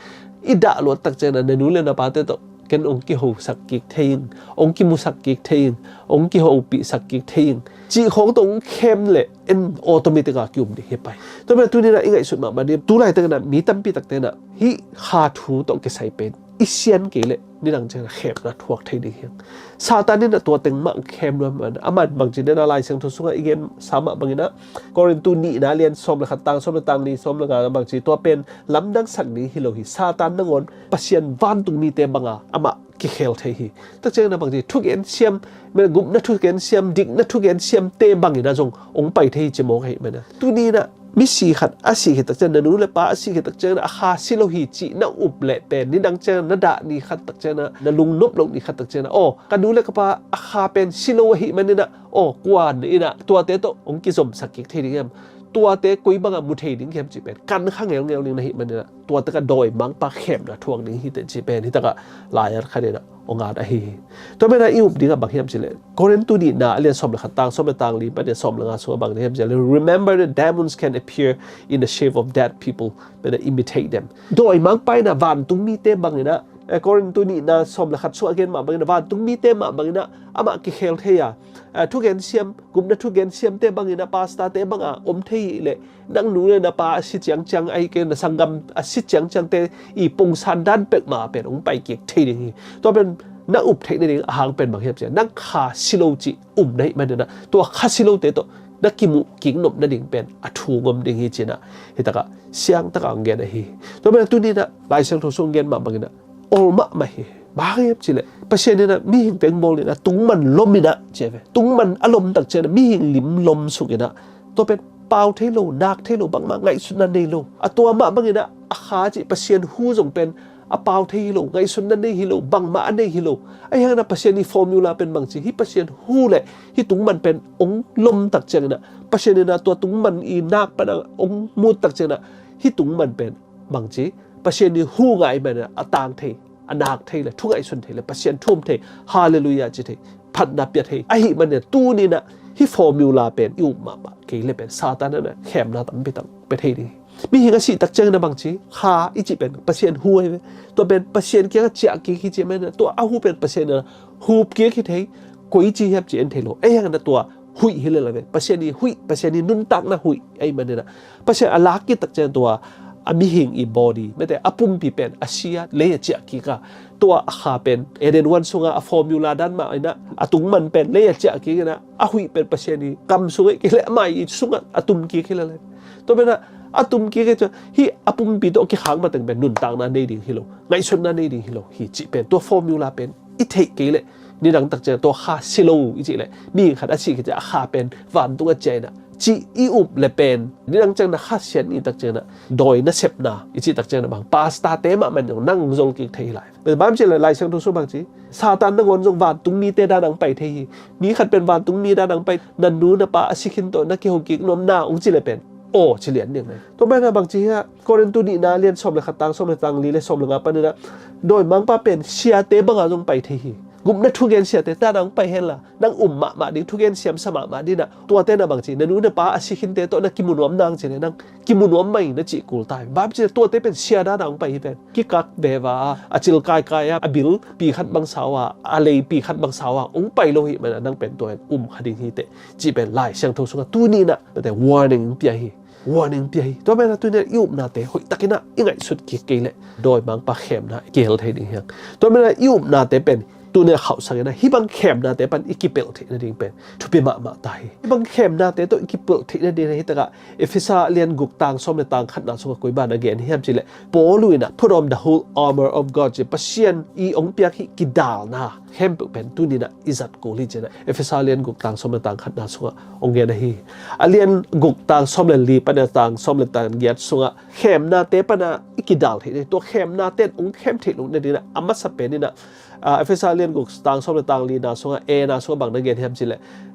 ida lo tak cha na nu le na pa te to ken ong ki ho sak ki thein ong ki mu sak ki thein ong ki ho pi sak ki thein chi khong tong khem le en automatic a kyum di he pai to me tu ni na ingai sut ma di tu lai ta na mi tam pi tak te na hi kha thu to ke sai pen isian ke le ni dang cha khep na thuak thei ding hiang satan ni na to teng ma khem no man amat bang chin na lai sang thu sunga igen sama bangina korin tu ni na lian som la khatang som la tang ni som la ga bang chi to pen lam dang sak ni hi lo hi satan nangon pasien van tung mi te banga ama ki khel thei hi tak cheng na bang chi thuk en siam me gup na thuk en siam dik na thuk en siam te bangina jong ong pai thei che mo hei mena tu ni na mi si khat asi ki tak chen na nu le pa asi ki tak chen a kha silo hi chi na up le pen ni dang chen na da ni khat tak chen na lung nop lo ni khat tak chen o ka nu le ka pa a kha pen silo hi man ni na o kwan ni na tua te to ong ki som sak ki thei ding tua te koi banga mu thei ding kem chi pen kan kha ngel ngel ni na hi man ni na tua ta ka doi mang pa khem na thuang ni hi te chi pen hi ta ka la yar kha de na onga da hi to me na iup dinga bang hem chile koren tu ni na alian som la khatang som la tang li pa de som la nga so bang hem chile remember that demons can appear in the shape of dead people but imitate them doi mang pai na van tung mi te bang ina กรณีตัวนี้นะสมละขัดชัวเกนมาบางนะวันตุ้งมีเต็มมาบางนะอามากิเคลเทียทุกเกนเซียมกลุ่มนะทุกเกนเซียมเตบางนะปาสตาเตบางอมเทียเลยนังนู้นนะปาสิจังจังไอเกนสังกัมสิจังจังเตอีปงสันดันเป็ดมาเป็นองไปเก็กทีนี้ตัวเป็นนักอุบเทคนิคหางเป็นบางเห็บเสียนักขาสิโลจิในมันนะตัวขาสิโลเตโตนักกิมุกิงนบนั่นเองเป็นอัฐูงมเด้งฮีจีนะเฮตากะเสียงตะกังเกนฮีตัวเป็นตัวนี้นะลายเสียงทศงเกนมาบางนะโอมาไม่เฮบางเห็บจีเลยประเทศนี้นะมีหิงเต็งโมเลยนะตุงมันลมนี่นะเจ้าตุงมันอารมณ์ต่างเจนะมีหิงลิมลมสุกนะตัวเป็นเปล่าเทโลนักเทโลบางมาไงสุดนั่นเองโลตัวมาบางนะอาคาจิประเทศหูจงเป็นอเปล่าเทโลไงสุดนั่นเองฮิโลบางมาอันเองฮิโลไอ้ยังนะประเทศนี้ฟอร์มูลาเป็นบางจีที่ประเทศหูเลยที่ตุงมันเป็นองลมต่างเจนะประเทศนี้นะตัวตุงมันอีนักเป็นองมูดต่างเจนะที่ตุงมันเป็นบางจีประเทศนี้หูไงมันนะต่างเทอนาคเทเลยทุกไอ้ส่วนเทเลยประเทศทุ่มเทฮาเลลูยาจิเทพันนับเปียเทไอ้มันเนี่ยตู้นี่นะที่ฟอร์มูลาเป็นอยู่มาเกลี่ยเป็นซาตานนั่นแหละแขมนาตั้มไปตั้งไปเทดีมีเหตุการณ์ตักเจงนะบางทีขาอีจิเป็นประเทศหูไอ้ตัวเป็นประเทศเกี่ยวกับเจ้าเกี่ยวกับเจ้ามันตัวเอาหูเป็นประเทศนะหูเกี่ยวกับเทกุยจีเห็บจีเอ็นเทโลไอ้ยังนะตัวหุยเฮเลยเลยประเทศนี้หุยประเทศนี้นุ่นตักนะหุยไอ้มันเนี่ยนะประเทศอลากิตักเจงตัวมีหิงอีบอดี้ไม่แต่อปุ่มปีเป็นอาเซียเลยเจ้ากี่กะตัวอาขาเป็นเอเดนวันสุงาฟอร์มูลาดันมาไอ้นะตุงมันเป็นเลยเจ้ากี่นะหุยเป็นประเทศนี้กำสุงกี่เลยไม่สุงตุมกี่กี่เลยตัวเป็นตุมกี่ก็จะฮีอปุ่มปีตัวกี่หางมาตั้งเป็นนุ่นต่างนั้นในดิ่งฮิโลไงส่วนนั้นในดิ่งฮิโลฮีจีเป็นตัวฟอร์มูลาเป็นอีเทกี่เลยนี่ดังตักเจอตัวขาซิโลอีจีเลยมีขัดอาชีพจะขาเป็นวันตัวเจนะจีอีอุบเลเป็นนี่ดังจังนะข้าเชียนอีตักเจนะโดยนัเซปนาอีจีตักเจนะบางปาสตาเตมามันอย่างนั่งจงกิกเทยไลเป็นบ้านเจเลยไล่เชิงทุกส่วนบางจีซาตานนังวนจงวานตุงมีเตดานังไปเทยมีขัดเป็นวานตุงมีดานังไปนันนูนะปาอาชิคินโตนักเกี่ยวกิกนมหน้าองจีเลยเป็นโอ้เฉลี่ยเนี่ยไงตัวแม่นะบางทีฮะกรณีตัวนี้นะเรียนสอบเลยขัดตังสอบเลยตังลีเลยสอบเลยงาปนนะโดยมังปาเป็นเชียเตบังอาจงไปเทยกุมนัทุเกนเสียแต่ตานังไปเห็นละนังมาดิทุเกนเสียมสมาดินะตัวเต้นนะบางทีนันนู้นป้าอาศิคินเตโตนักกิมุนวมนางเจเนี่ยนังกิมุนวมไม่นัจิกุลตายบ้าจีตัวเต้เป็นเสียด้านังไปเป็นกิกักเบวาอาจิลกายอบิลปีขัดบางสาวอะไรปีขัดบางสาวองไปโลหิมันนังเป็นตัวคดีที่เตจีเป็นลายเสียงทุกสุขตัวนี้นะแต่ warning เปียฮีwarning เปียฮีตัวแม่นะตัวนี้ยุบนาเตหอยตะกินะยังไงสุดกิเกลโดยมังปะเข็มนะเกลเทนี่ฮะตัวแม่นะยุบนาเตเป็นตัวเนี่ยเขาสั่งนะฮิบังเข้มนะแต่ปันอีกิเปิลที่นั่นเองเป็นทุบมาตายฮิบังเข้มนะแต่ตัวอีกิเปิลที่นั่นเองฮิตกะเอฟิซาเลียนกุกตังสมเลตังขัดนาสุกกุยบานอเกนฮิมจิเลโปลุยนะ put on the whole armor of God จะปัศยันอีองเปียกกิดาลนะเข้มเป็นตัวนี้นะอิจัดกูลิจนะเอฟิซาเลียนกุกตังสมเลตังขัดนาสุกองเกนฮิเลียนกุกตังสมเลลีปันตังสมเลตังเกียรสุกเข้มนะแต่ปันอีกิดาลที่ตัวเข้มนะแต่องเข้มที่ลงในนี้นะอามัสเป็นนี่นะเอฟเอสเลียนกุกตังสมเลตังลีนาสุกนาสุกบางนักเรียนที่ทำจิเล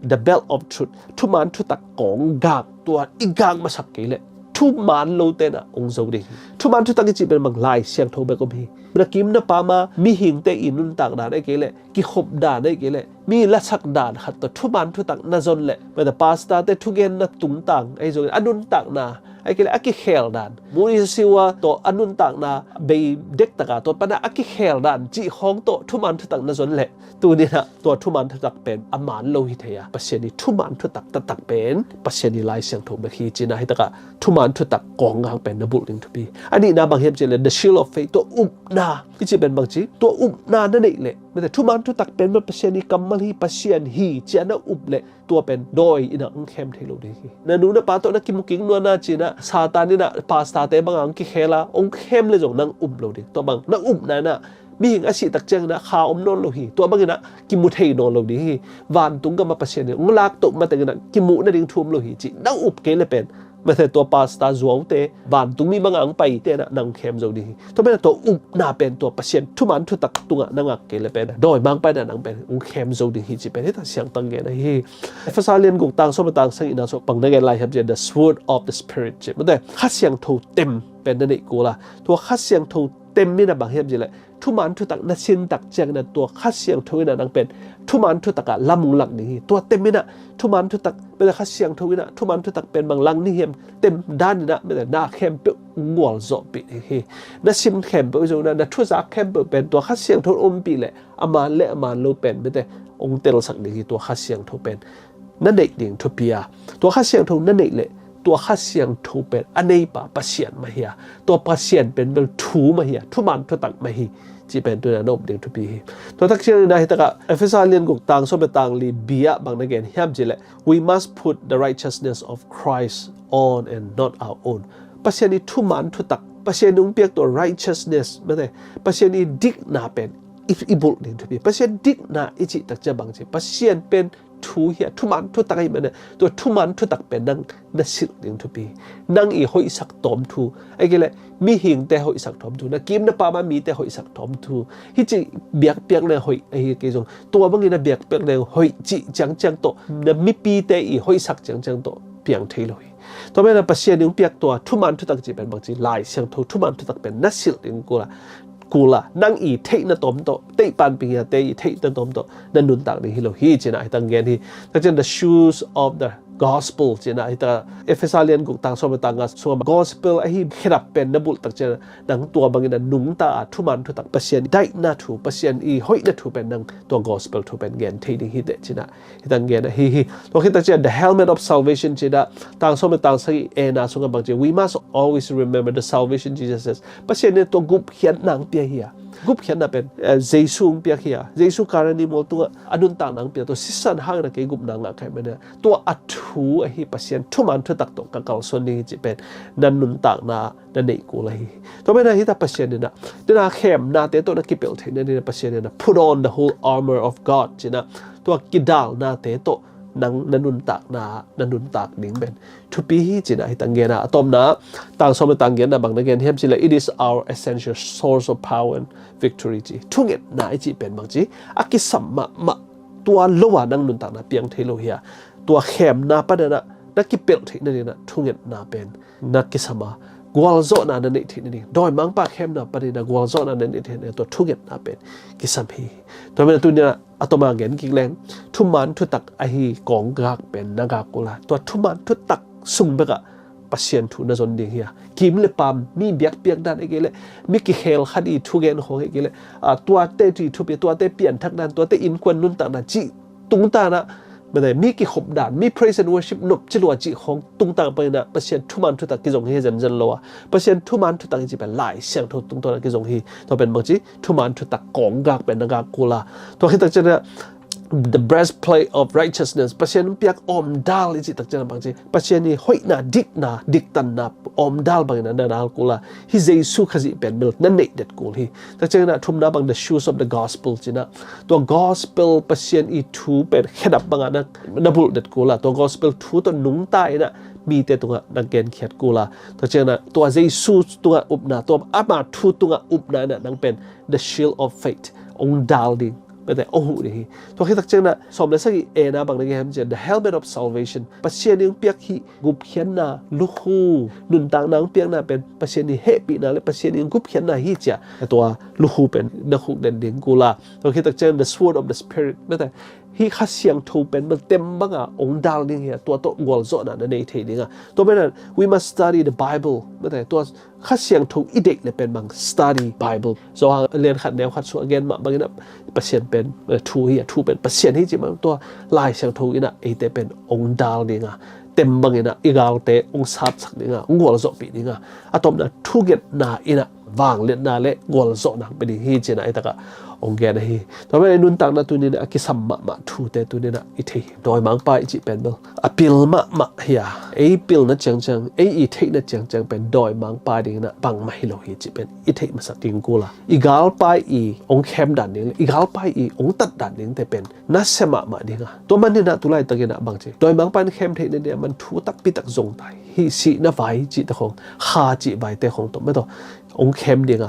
the belt of truth ทุมันทุตักกองกากตัวอีกางมาสักกี่เลทุมันโลเตนะองค์โจดิทุมันทุตักกิจเป็นบางลายเสียงโทเบกมีเมื่อกี้นะปามามีหิงเตอินุนต่างด่านได้กี่เลกิขบด่านได้กี่เลมีละสักด่านขัดตัวทุมันทุตักน่าจนเลเมื่อแต่ปาสตาเตทุเกนนะตุงต่างไอ้โจอนุนต่างนาไอ้กี่เลอากิเขลด่านมูนิสิวะตัวอนุนต่างนาเบย์เด็กตะกาตัวปนะอากิเขลด่านจีห้องตัวทุมันทุตักน่าจนเลตัวนี้นะตัวทุมันทุตักเป็นอมานโลหิตยาปัจเจนีทุมันทุตักตักเป็นปัจเจนีลายเสียงโทเบกีจีน่าให้ตะกาทุมันทุตักกองกางเป็นนบุลิงทุบีอันนี้นะบางเห็นเจเล the shield of faith ตัวอุบนาที่จะเป็นบางจีตัวอุบนานั่นเองเลยแต่ทุมันทุตักเป็นมันปัจเจนีกำมลฮีปัจเจนฮีเจนะอุบเลยตัวเป็นโดยอินังเข้มเทโลดีนั่นนู้นนะป้าตัวนักกิมุกิงนัวนาจีนะซาตานี่นะปาสตาเตบางอังกิเคลาองเข้มเลยจงนั่งอุบโลดีตัวบางนั่งอุบนั่นนะมีหิงอาชีตักเจงนะขาอมนนโลหีตัวบางนะกิมุเทนนโลดีวันตุงก็มาปัจเจนีองลากตกมาแต่กันกิมุนั่นดิ่งทุ่มโลหีจีนั่งอุบเกลเลยเป็นไม่ใช่ตัวปาสตาจวงเตบานตุงมีบางอังไปเตนะนังเข้มโจดีตัวเป็นตัวอุบนาเป็นตัวปัจเจนทุมันทุตักตุงนังอักเกลเป็นโดยบางไปนะนังเป็นองเข้มโจดีจีเป็นที่ตัดเสียงตังเกนะฮีภาษาเรียนกุกตังสมตังสังอินาสปังนักเรียนไล่ครับเจthe sword of the spirit จีมันแต่ข้าเสียงทูเต็มเป็นนั่นเองกูละตัวข้าเสียงทู เต็มมีนะบางเฮียบจีเลยทุมันทุตักนัสินตักเจงนะตัวข้าเสียงทวินะนังเป็นทุมันทุตักละมุงหลักนี่ตัวเต็มมีนะทุมันทุตักเป็นข้าเสียงทวินะทุมันทุตักเป็นบางลังนี่เฮียมเต็มด้านนี่นะไม่แต่หน้าเข้มเปื้อนงวลโจปีนี่นัสิมเข้มเปื้อนจงนะนัทุจักเข้มเปื้อนเป็นตัวข้าเสียงทวมปีเลยอามาเละอามาโลเป็นไม่แต่องค์เตลสักนี่ตัวข้าเสียงทเป็นนั่นเด็กดิ่งทุเปียตัวข้าเสียงทนั่นเด็กเลยตัวข้าเสียงทูเป็นอันนี้ป่ะปัสเซียนมาเฮียตัวปัสเซียนเป็นเบลทูมาเฮียทุมันทุตักมาเฮียจีเป็นตัวนั้นอบเด็กทุปีตัวทักเชียนนะฮิตกะเอฟเอสาเลียนกุกตังสมตังลีเบียบางนักเรียนฮิมจีเลย we must put the righteousness of Christ on and not our own ปัสเซียนนี้ทุมันทุตักปัสเซียนนุ่งเปียกตัว righteousness ไม่ได้ปัสเซียนนี้ดิกนาเป็นอีบุลนี่ทุปีปัสเซียนดิกนาอิจิตักจะบางจีปัสเซียนเป็นทูเฮียทุมันทุตักไอ้มันเนี่ยตัวทุมันทุตักเป็นนังสิลดิ่งทุปีนังอีหอยสักตอมทูไอ้เกเลยมีหิงแต่หอยสักตอมทูนะกิมนะปามามีแต่หอยสักตอมทูฮิจิเบียกเปียกเลยหอยไอ้เกจงตัวบางทีนะเบียกเปียกเลยหอยจิจังโตนะมีปีแต่อีหอยสักจังโตเปียงเทเลยตัวแม่นะปัสเซียนนิ่งเปียกตัวทุมันทุตักจีเป็นบางทีลายเสียงทุมันทุตักเป็นนักสิลดิ่งกูละนั่งอีเทนะตอมโตเตปันปีอะเตอีเทนะตอมโตนั่นนุนตักนี่ฮิโลฮีจีน่ะไอ้ตังเกนที่แต่เจน the shoes of the gospel จีน่ะไอ้ตาเอเฟซัสเลียนกุกตังสมตังกัสวม gospel ไอ้ที่เรับเป็นนบุลตักเจนนังตัวบางอย่างนุ่งตาทุมันทุตักเปอร์เซ็นต์ได้น่าถูเปอร์เซ็นต์อีห้อยน่าถูเป็นนังตัว gospel ถูเป็นเกนที่นี่ฮิเดจีน่ะไอ้ตังเกนนะฮีตัวคิดตักเจน the helmet of salvation จีน่ะตังสมตังสักเอนาสุงกับบางเจ we must always remember the salvation Jesus says เปอร์เซ็นต์เนี่ยตัวกุบเขียนนังเปียเฮียกุบเขียนน่ะเป็นเจซูเปียเฮียเจซูการณีโมตัวอนุนต่างนังเปียตัวสิสันห่างนะเกกุบนังอะใครไม่เนี่ยตัวอัตถูไอ้เปอร์เซ็นต์ทุมันทุตักตกกับเก่าส่วนนี้จะเป็นนันนุนต่างนานันเนกูเลยตัวไม่ได้ที่ตาเปอร์เซ็นต์เนี่ยนะเดี๋ยวนาเข้มนาเตตัวนักกิเปลเทเนี่ยเปอร์เซ็นต์เนี่ยนะ put on the whole armor of God จีนะตัวกิดาลนาเตโตนังนันนุนตักนานันนุนตักนิ่งเป็นทุปีจีนะให้ตังเกนะตอมนะต่างสมตังเกนะบางนักเกนเฮียมจีเลย it is our essential source of power and victory จีทุกเอ็ดนาไอจีเป็นบางจีอากิสัมมะตัวโลวานังนุนตักนาเปียงเทโลเฮียตัวเข้มนาปะเดนะนักกิเปลเทนั่นเองนะทุกเอ็ดนาเป็นนักกิสมากัวลโซนานั่นเองที่นี่โดยมังปะเข้มนาปะเดนะกัวลโซนานั่นเองที่นี่ตัวทุกเอ็ดนาเป็นกิสัมพีตัวเป็นตัวเนี่ยอัตมาเห็นกิ่งแรงทุมันทุตักไอ้กองกากเป็นนากากุลาตัวทุมันทุตักสุ่มไปกะปัสเซียนทุนจนดีเฮียกิมเลปามมีเบียกเปียกด้านไอ้เกลมีกิเฮลขัดอีทุเกนของไอ้เกลตัวเตจีทุเปียตัวเตเปลี่ยนทักด้านตัวเตอินควนนุนต่างนะจีตุงตานะไม่ได้มีกี่ขบด่านมี praise and worship นบจรวดจีของตุงต่างไปนะเปอร์เซ็นต์ทุมันทุตักกิจงเฮจันจันโลวะเปอร์เซ็นต์ทุมันทุตักจีเป็นหลายเสียงทุตุงตัวกิจงเฮตัวเป็นบางจีทุมันทุตักกองกากเป็นนากากุลาตัวคิดตักจะ the breastplate of righteousness เปอร์เซ็นต์เปียกอมดาลจีตักจะบางจีเปอร์เซ็นต์นี้ห้อยนาดิกตันนาอมดาลบางนั้นนากุลาฮิเจซูขจิเป็นเบลนั่นเด็ดกูลฮีตักจะนะทุมนาบาง the shoes of the gospel จีนะตัว gospel เปอร์เซ็นต์อีทูเป็นแค่ดับบางนั้นนับบุลเด็ดกูลาตัว gospel ทูตัวนุ่งตายนะมีแต่ตัวนังเกนเขียดกูลาตักจะนะตัวเจซูตัวอุบนาตัวอามาทูตัวอุบนานั่งเป็น the shield of faith องดาลดิแต่โอ้โหนี่ตัวคิดตักเจนะสมเลสักเอนะบางทีมันจะ the helmet of salvation ปัจเจียนยังเปียกฮีกุบเขียนนาลูกหูนุนต่างนางเปียกนาเป็นปัจเจียนเฮปีนาและปัจเจียนยังกุบเขียนนาฮีจ้ะตัวลูกหูเป็นนักขุดเด่นเด่นกูลาตัวคิดตักเจน the sword of the spirit แต่ฮีข้าเสียงทูเป็นมันเต็มบ้างองดาลนี่เหี้ยตัวโตงวลโซน่ะในเทนี่ตัวไม่นั้น we must study the Bible แต่ตัวข้าเสียงทูอีเด็กเนี่ยเป็นบาง study Bible so เรียนขัดแนวขัดส่วนเกณฑ์มาบางทีนะเปอร์เซ็นต์เป็นทูเหี้ยทูเป็นเปอร์เซ็นต์ที่จริงมันตัวลายเสียงทูอีน่ะไอแต่เป็นองดาลนี่เต็มบางทีนะอีกาลเตองซับสักนี่งวลโซปีนี่อะตอมนะทุกเกณฑ์น่ะอีน่ะวางเล่นน่ะเละงวลโซน่ะเป็นที่เจนะไอตะกะองแกนะฮีตอนนี้นุนต่างนะตัวนี้นะกิสัมมะทูเตตัวนี้นะอีทีโดยมังไปจีเป็นเบลอพิลมะเฮียไอพิลนะจังอีทีนะจังเป็นโดยมังไปดิ่งนะบังไม่โลฮีจีเป็นอีทีมาสักดิ่งกูละอีกาลไปอีองเข้มดันดิ่งอีกาลไปอีองตัดดันดิ่งแต่เป็นนัสมะดิ่งตัวมันนี่นะตัวไรตะกี้นะบางจีโดยมังไปเข้มเทนเนี่ยมันทูตักปิตักจงไตฮีสีนะไว้จีตะของฮาจีไว้แต่ของตัวไม่ตัวองเข้มดิ่ง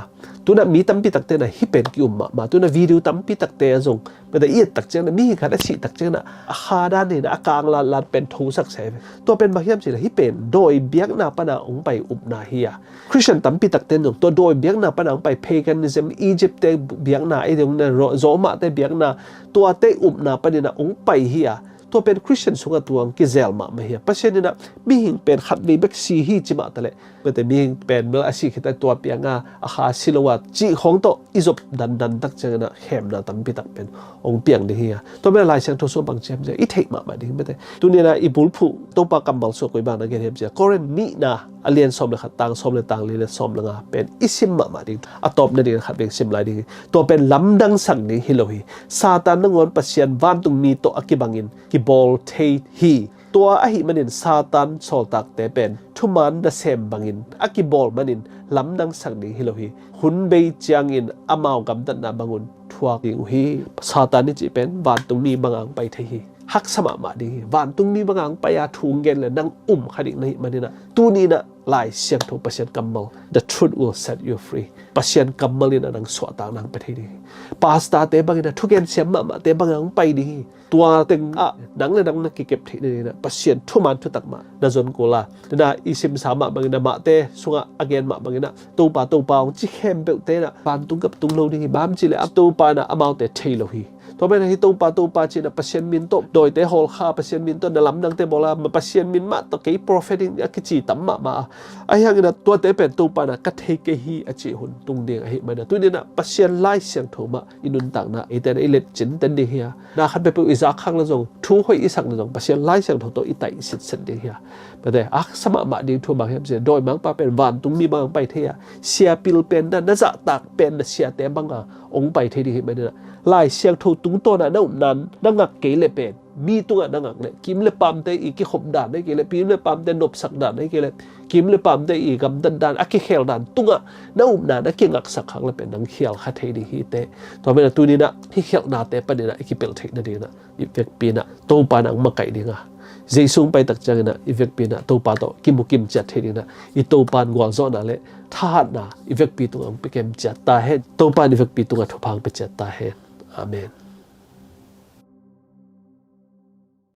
ตัวนั้นมีตั้มปีตักเตนะฮิเป็นกิอุมมาตัวนั้นวิดีโอตั้มปีตักเตะส่งไม่ได้เอียดตักเจนะมีขัดสิตักเจนะอาคาด้านนี้นะอากางลานเป็นทูสักเสบตัวเป็นบางอย่างสินะฮิเป็นโดยเบียกนาปนาองไปอุบนาเฮียคริสเตียนตั้มปีตักเตนตัวโดยเบียกนาปนาองไปเพกันนิซึมอียิปต์เตเบียกนาไอเดียงนั้นโรมาเตเบียกนาตัวเตอุบนาปนินะองไปเฮียตัวเป็นคริสเตียนสุงตัวกิเซลมาเฮียเพราะฉะนั้นนะมีหิงเป็นขัดวีเบกซีฮีจิมาตะเลเมื่อแต่มีหิงเป็นเมื่ออาชีพที่ตัวเปียงอาคาสิลวัตจีของโตอิจบดันตักเจนะแหมนะตั้มปีตักเป็นองเปียงเฮียตัวเป็นลายเสียงทศบังเจมจะอีเทมาดิไม่ได้ตัวนี้นะอีบุลผูตัวปากกำบังสกุยบางนะเกเรมจะก็เรนนี่นะอเลียนสมเลยขัดตังสมเลยตังเลยสมเลยเป็นอิสิมมาดิอะตอบนั่นเองขัดเป็นสิมลายดิตัวเป็นลำดังสังนี่ฮิโลฮีซาตานนั่งวนปัสยันวันตุงมีโตอกิบังอินกิบอลเทฮีตัวอหิมันินซาตานโซตักเตเป็นทุมันเดเซมบังอินอกิบอลมันินลำดังสังนี่ฮิโลฮีหุนเบย์จียงอินอามาวกำตันนาบังอุนทัวกิงฮีซาตานนี่จีเป็นวันตุงมีบังอังไปเทฮีฮักสมามาดีวันตุงมีบางอย่างไปอาทุงเกนเลยนั่งขดิในมันนี่นะตัวนี้นะลายเสียงถูกปัสยันกัมมัล the truth will set you free ปัสยันกัมมัลนี่นะนั่งสวดต่างนั่งไปที่ดีปาสตาเตบางนะทุกเกนเสียมาเตบางอย่างไปดีตัวเต็งนั่งเลยนั่งนักเก็บที่นี่นะปัสยันทุมันทุตักมาน่าจนกูละนะอิสิมสามบางนะมาเตสุงอเกนมาบางนะตัวปาองจิเข้มเปลเตนะปานตุงกับตุงโลนี่บ้ามจิเลยตัวปานะอามาวเตเทโลฮีตัวเป็นที่ตัวปาจีนะปัสยันมินโตโดยเตะฮอลข้าปัสยันมินโตนะลำดังเตะบอลมาปัสยันมินมาตะเกียโปรเฟติงกิจิตั้มมาไอ้ยังนะตัวเตะเป็นตัวปานะกัดเฮกฮีอจิหุนตุงเดียงไอ้มันนะตัวนี้นะปัสยันไล่เสียงถูมาอินุนต่างนะไอ้แต่ไอ้เล็ดจินตันเดียนะขันไปเป็นอิสระข้างละจงทุ่งหอยอิสักละจงปัสยันไล่เสียงถูตัวอิไตสิทธิ์เสดียแต่สมามาดีทั่วบางแห่งเสียโดยมังปาเป็นวันตุงมีบางไปเทียเสียปิลเป็นนั่นน่าจะตักเป็นเสียแต่บางองไปเทียดีมันนะลายเสียงถูตุงตัวนั้นนั่งงักเกลเป็นมีตัวนั่งงักเนี่ยกิมเลปามเตอีกขบด่านได้เกลพิมเลปามเตนบสักด่านได้เกลกิมเลปามเตอีกำดันอักเขลด่านตุงนั่งนั่นนักเก่งอักสักครั้งเลยเป็นนังเขียวขัดเทียดีฮีเตตอนเป็นตัวนี้นะที่เขียวนาเตปนี่นะอีกเปลเทนั่นเองนะอีเวกปีนะตัวปานังมาไก่ดีงะเจสุงไปตักจังนะอีเวกปีนะตัวปาโตกิมจัดเทียนะอีตัวปานกวางโซนั่นแหละท่านะอีเวกปีตัวอังไปเกมจัดตาเห็นตัวปานอีเวกปีตัวทุพังไปจัดตาเห็นอาเมน